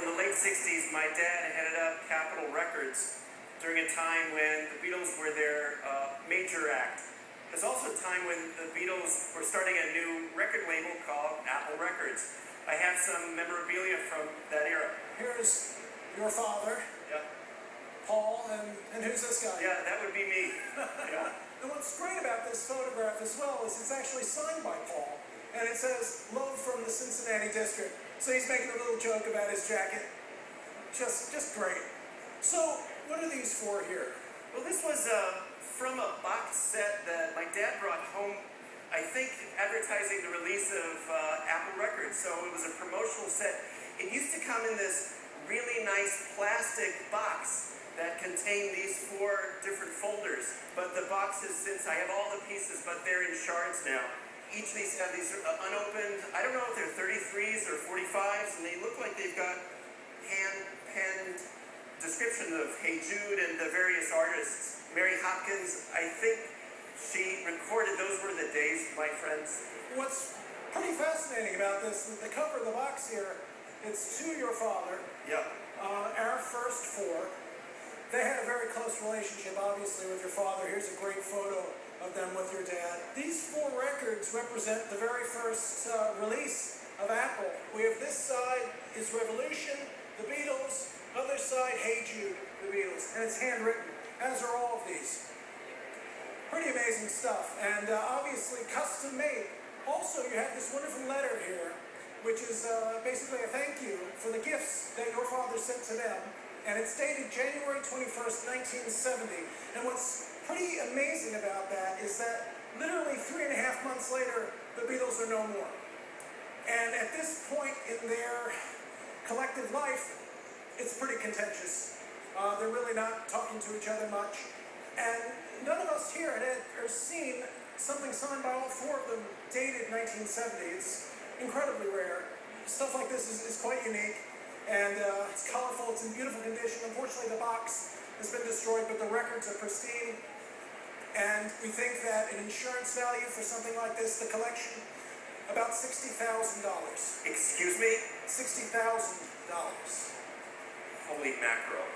in the late 60s, my dad headed up Capitol Records during a time when the Beatles were their major act. There's also a time when the Beatles were starting a new record label called Apple Records. I have some memorabilia from that era. Here's your father, Yeah. Paul, and who's this guy? Yeah, that would be me. Yeah. And what's great about this photograph as well is it's actually signed by Paul. And it says, "Love from the Cincinnati District." So he's making a little joke about his jacket. Just great. So, what are these for here? Well, this was from a box set that my dad brought home, I think advertising the release of Apple Records. So it was a promotional set. It used to come in this really nice plastic box that contained these 4 different folders. But the boxes, since I have all the pieces, but they're in shards now. Each of these have these unopened, I don't know if they're 33s or 45s, and they look like they've got hand-penned descriptions of Hey Jude and the various artists. Mary Hopkins, I think she recorded, those were the days, my friends. What's pretty fascinating about this, the cover of the box here, it's to your father, Yeah. our first 4. They had a very close relationship, obviously, with your father. Here's a great photo of them with your dad. These 4 records represent the very first release of Apple. We have this side is Revolution, the Beatles, other side, Hey Jude, the Beatles. And it's handwritten, as are all of these. Pretty amazing stuff, and obviously custom made. Also, you have this wonderful letter here, which is basically a thank you for the gifts that your father sent to them. And it's dated January 21st, 1970. And what's pretty amazing about that is that literally 3.5 months later, the Beatles are no more. And at this point in their collective life, it's pretty contentious. They're really not talking to each other much. And none of us here had seen something signed by all 4 of them dated 1970. It's incredibly rare. Stuff like this is quite unique. And it's colorful, it's in beautiful condition. Unfortunately, the box has been destroyed, but the records are pristine. And we think that an insurance value for something like this, the collection, about $60,000. Excuse me? $60,000. Holy mackerel.